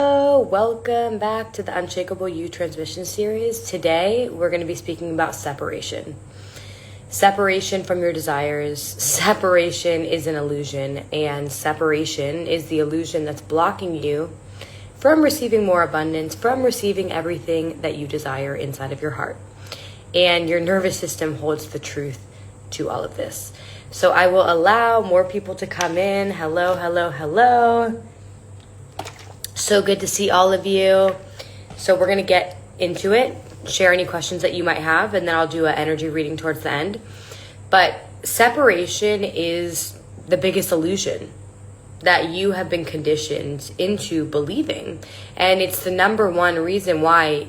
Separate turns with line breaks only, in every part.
Hello, welcome back to the Unshakable You Transmission Series. Today, we're going to be speaking about separation. Separation from your desires. Separation is an illusion, and separation is the illusion that's blocking you from receiving more abundance, from receiving everything that you desire inside of your heart. And your nervous system holds the truth to all of this. So I will allow more people to come in. Hello, hello, hello. So good to see all of you. So we're going to get into it, share any questions that you might have, and then I'll do an energy reading towards the end. But separation is the biggest illusion that you have been conditioned into believing. And it's the number one reason why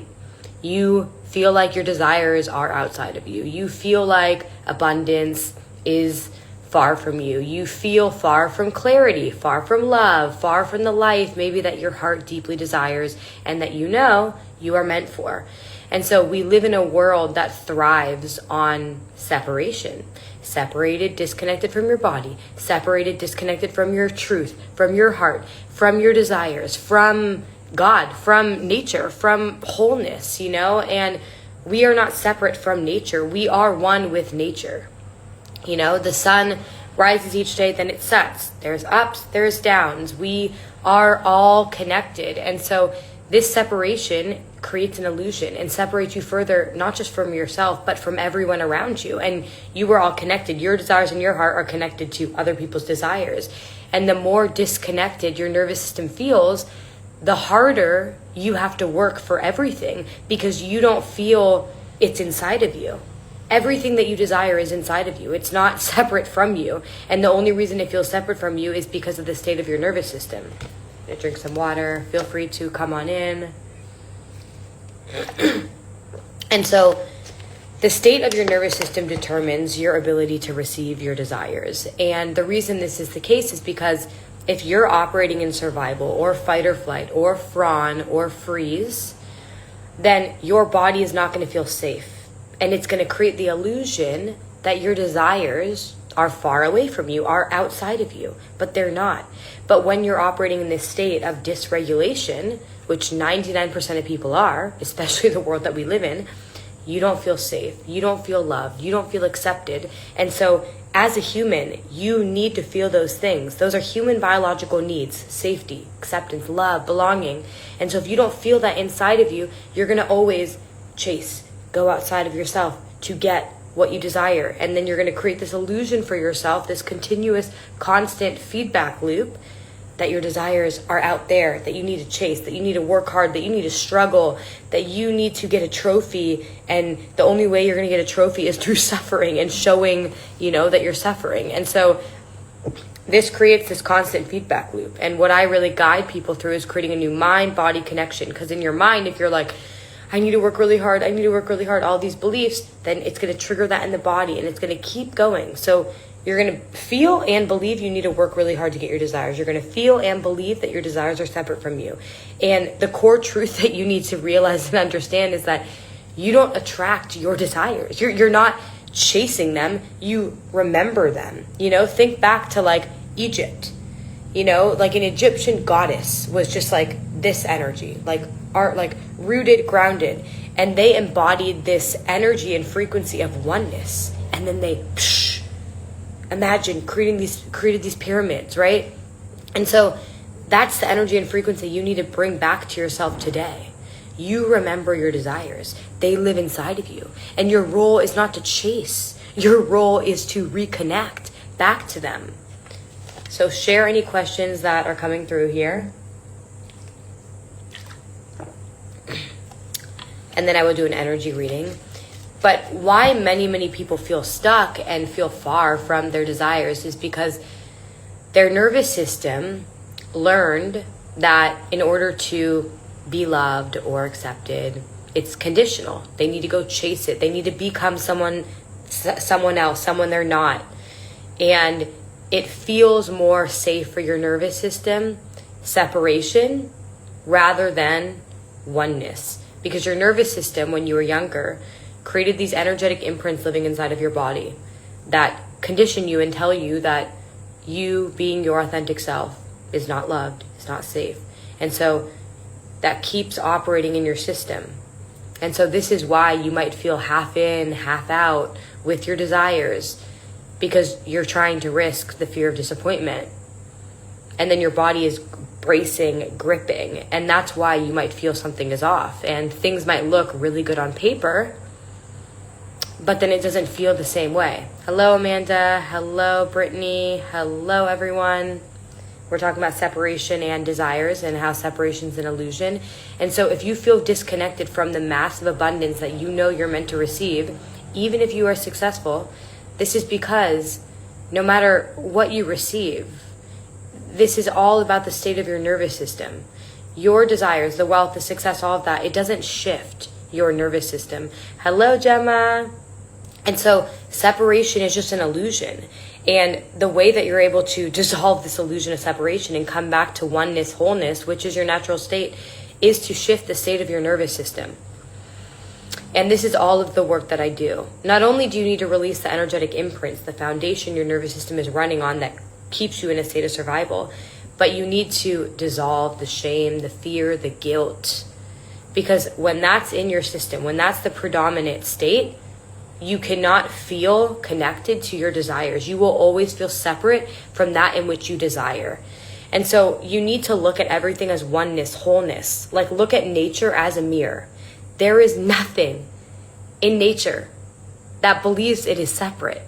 you feel like your desires are outside of you. You feel like abundance is far from you. You feel far from clarity, far from love, far from the life maybe that your heart deeply desires and that you know you are meant for. And so we live in a world that thrives on separation. Separated, disconnected from your body, separated, disconnected from your truth, from your heart, from your desires, from God, from nature, from wholeness, and we are not separate from nature. We are one with nature. The sun rises each day, then it sets. There's ups, there's downs. We are all connected. And so this separation creates an illusion and separates you further, not just from yourself, but from everyone around you. And you are all connected. Your desires in your heart are connected to other people's desires. And the more disconnected your nervous system feels, the harder you have to work for everything because you don't feel it's inside of you. Everything that you desire is inside of you. It's not separate from you. And the only reason it feels separate from you is because of the state of your nervous system. Drink some water. Feel free to come on in. And so the state of your nervous system determines your ability to receive your desires. And the reason this is the case is because if you're operating in survival or fight or flight or fawn or freeze, then your body is not going to feel safe. And it's going to create the illusion that your desires are far away from you, are outside of you, but they're not. But when you're operating in this state of dysregulation, which 99% of people are, especially the world that we live in, you don't feel safe, you don't feel loved, you don't feel accepted. And so as a human, you need to feel those things. Those are human biological needs: safety, acceptance, love, belonging. And so if you don't feel that inside of you, you're going to always chase, go outside of yourself to get what you desire. And then you're going to create this illusion for yourself, this continuous, constant feedback loop that your desires are out there, that you need to chase, that you need to work hard, that you need to struggle, that you need to get a trophy. And the only way you're going to get a trophy is through suffering and showing, that you're suffering. And so this creates this constant feedback loop. And what I really guide people through is creating a new mind-body connection. Because in your mind, if you're like, I need to work really hard, all these beliefs, then it's going to trigger that in the body and it's going to keep going. So you're going to feel and believe you need to work really hard to get your desires. You're going to feel and believe that your desires are separate from you. And the core truth that you need to realize and understand is that you don't attract your desires. You're not chasing them. You remember them. Think back to like Egypt. Like an Egyptian goddess was just like this energy, like rooted, grounded, and they embodied this energy and frequency of oneness. And then they imagine created these pyramids, right? And so that's the energy and frequency you need to bring back to yourself today. You remember your desires. They live inside of you. And your role is not to chase. Your role is to reconnect back to them. So share any questions that are coming through here. And then I will do an energy reading. But why many people feel stuck and feel far from their desires is because their nervous system learned that in order to be loved or accepted, it's conditional. They need to go chase it. They need to become someone else, someone they're not. And it feels more safe for your nervous system, separation, rather than oneness. Because your nervous system, when you were younger, created these energetic imprints living inside of your body that condition you and tell you that you being your authentic self is not loved, it's not safe. And so that keeps operating in your system. And so this is why you might feel half in, half out with your desires, because you're trying to risk the fear of disappointment. And then your body is bracing, gripping, and that's why you might feel something is off. And things might look really good on paper, but then it doesn't feel the same way. Hello, Amanda. Hello, Brittany. Hello, everyone. We're talking about separation and desires and how separation is an illusion. And so if you feel disconnected from the massive abundance that you know you're meant to receive, even if you are successful, this is because no matter what you receive, this is all about the state of your nervous system. Your desires, the wealth, the success, all of that, it doesn't shift your nervous system. Hello, Gemma. And so separation is just an illusion. And the way that you're able to dissolve this illusion of separation and come back to oneness, wholeness, which is your natural state, is to shift the state of your nervous system. And this is all of the work that I do. Not only do you need to release the energetic imprints, the foundation your nervous system is running on that keeps you in a state of survival, but you need to dissolve the shame, the fear, the guilt. Because when that's in your system, when that's the predominant state, you cannot feel connected to your desires. You will always feel separate from that in which you desire. And so you need to look at everything as oneness, wholeness. Like, look at nature as a mirror. There is nothing in nature that believes it is separate.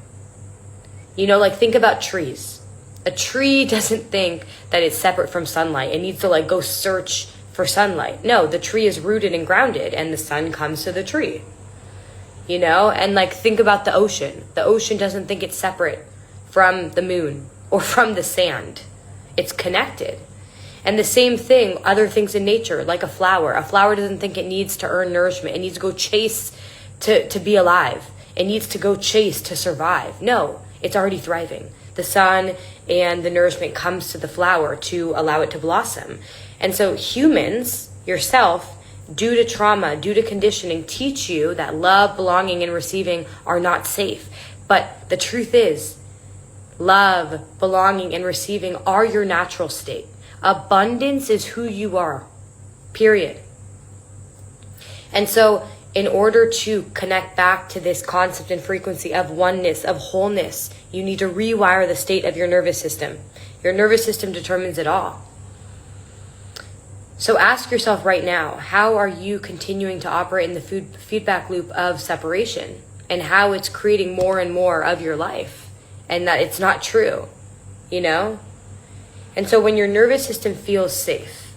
You know, like, think about trees. A tree doesn't think that it's separate from sunlight. It needs to like go search for sunlight. No, the tree is rooted and grounded and the sun comes to the tree. You know, and like, think about the ocean. The ocean doesn't think it's separate from the moon or from the sand. It's connected. And the same thing, other things in nature, like a flower. A flower doesn't think it needs to earn nourishment. It needs to go chase to be alive. It needs to go chase to survive. No, it's already thriving. The sun and the nourishment comes to the flower to allow it to blossom. And so humans, yourself, due to trauma, due to conditioning, teach you that love, belonging, and receiving are not safe. But the truth is, love, belonging, and receiving are your natural state. Abundance is who you are, period. And so in order to connect back to this concept and frequency of oneness, of wholeness, you need to rewire the state of your nervous system. Your nervous system determines it all. So ask yourself right now, how are you continuing to operate in the feedback loop of separation, and how it's creating more and more of your life, and that it's not true, you know? And so when your nervous system feels safe,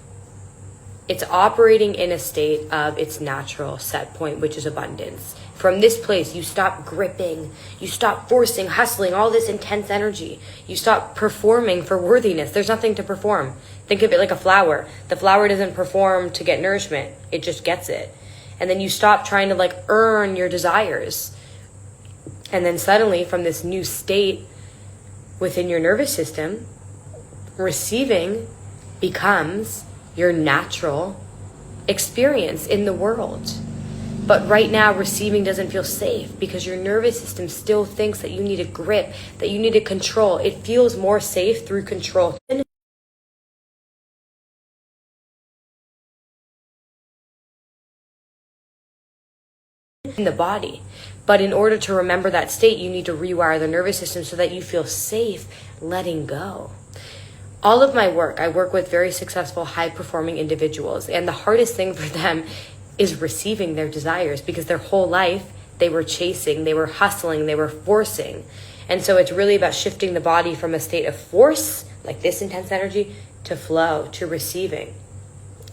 it's operating in a state of its natural set point, which is abundance. From this place, you stop gripping, you stop forcing, hustling, all this intense energy. You stop performing for worthiness. There's nothing to perform. Think of it like a flower. The flower doesn't perform to get nourishment. It just gets it. And then you stop trying to like earn your desires. And then suddenly, from this new state within your nervous system, receiving becomes your natural experience in the world. But right now, receiving doesn't feel safe because your nervous system still thinks that you need a grip, that you need to control. It feels more safe through control. In the body. But in order to remember that state, you need to rewire the nervous system so that you feel safe letting go. All of my work, I work with very successful, high-performing individuals, and the hardest thing for them is receiving their desires, because their whole life they were chasing, they were hustling, they were forcing. And so it's really about shifting the body from a state of force, like this intense energy, to flow, to receiving.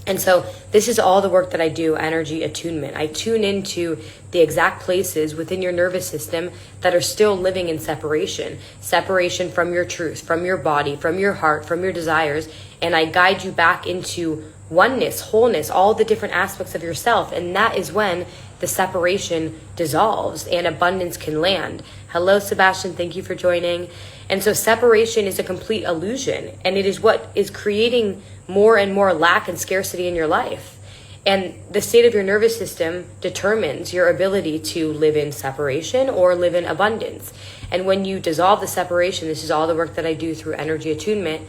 And so this is all the work that I do, energy attunement. I tune into the exact places within your nervous system that are still living in separation from your truth, from your body, from your heart, from your desires. And I guide you back into oneness, wholeness, all the different aspects of yourself. And that is when the separation dissolves and abundance can land. Hello, Sebastian. Thank you for joining. And so separation is a complete illusion, and it is what is creating more and more lack and scarcity in your life. And the state of your nervous system determines your ability to live in separation or live in abundance. And when you dissolve the separation, this is all the work that I do through energy attunement,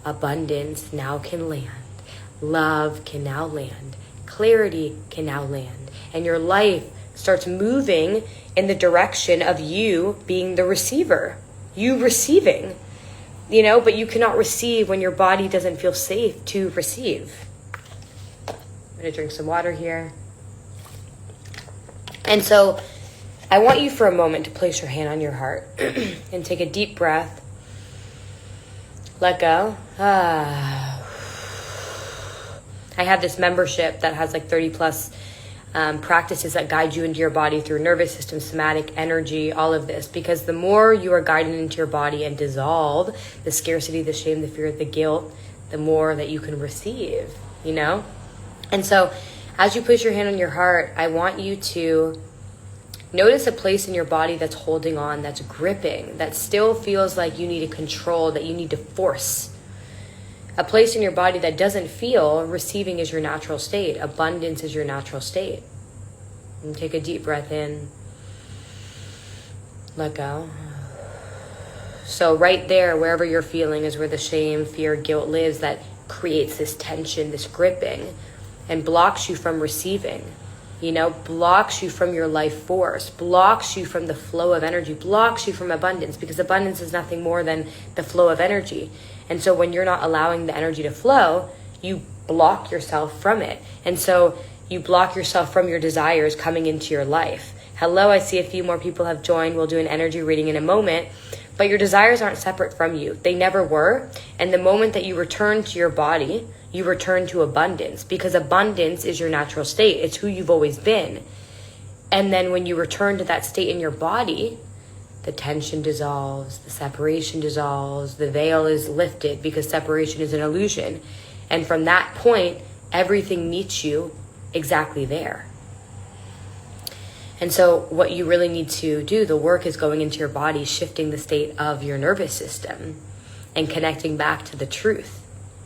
abundance now can land. love can now land. Clarity can now land. And your life starts moving in the direction of you being the receiver. You receiving. But you cannot receive when your body doesn't feel safe to receive. I'm going to drink some water here. And so I want you for a moment to place your hand on your heart and take a deep breath. Let go. I have this membership that has like 30 plus practices that guide you into your body through nervous system, somatic, energy, all of this. Because the more you are guided into your body and dissolve the scarcity, the shame, the fear, the guilt, the more that you can receive, And so as you place your hand on your heart, I want you to notice a place in your body that's holding on, that's gripping, that still feels like you need to control, that you need to force. A place in your body that doesn't feel receiving is your natural state. Abundance is your natural state. And take a deep breath in. Let go. So right there, wherever you're feeling, is where the shame, fear, guilt lives, that creates this tension, this gripping, and blocks you from receiving. Blocks you from your life force, blocks you from the flow of energy, blocks you from abundance, because abundance is nothing more than the flow of energy. And so when you're not allowing the energy to flow, you block yourself from it. And so you block yourself from your desires coming into your life. Hello, I see a few more people have joined. We'll do an energy reading in a moment. But your desires aren't separate from you. They never were. And the moment that you return to your body, you return to abundance, because abundance is your natural state. It's who you've always been. And then when you return to that state in your body, the tension dissolves, the separation dissolves, the veil is lifted, because separation is an illusion. And from that point, everything meets you exactly there. And so what you really need to do, the work is going into your body, shifting the state of your nervous system and connecting back to the truth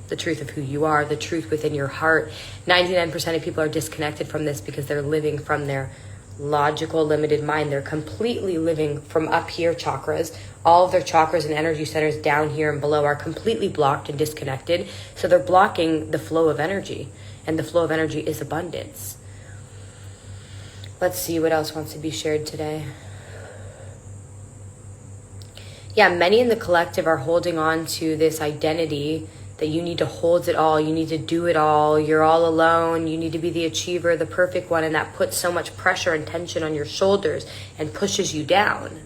of who you are, the truth within your heart. 99% of people are disconnected from this because they're living from their logical, limited mind. They're completely living from up here chakras. All of their chakras and energy centers down here and below are completely blocked and disconnected. So they're blocking the flow of energy. And the flow of energy is abundance. Let's see what else wants to be shared today. Yeah, many in the collective are holding on to this identity that you need to hold it all, you need to do it all, you're all alone, you need to be the achiever, the perfect one, and that puts so much pressure and tension on your shoulders and pushes you down.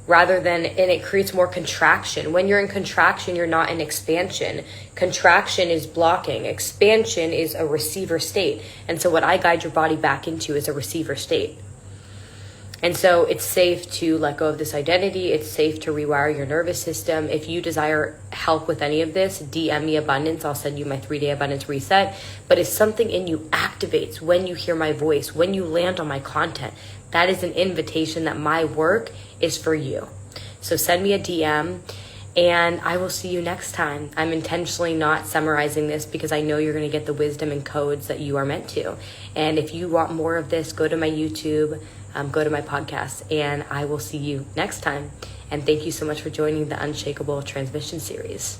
And it creates more contraction. When you're in contraction, you're not in expansion. Contraction is blocking. Expansion is a receiver state. And so what I guide your body back into is a receiver state. And so it's safe to let go of this identity. It's safe to rewire your nervous system. If you desire help with any of this, DM me Abundance. I'll send you my 3-day Abundance reset. But if something in you activates when you hear my voice, when you land on my content, that is an invitation that my work is for you. So send me a DM and I will see you next time. I'm intentionally not summarizing this because I know you're going to get the wisdom and codes that you are meant to. And if you want more of this, go to my YouTube, go to my podcast, and I will see you next time. And thank you so much for joining the Unshakable Transmission series.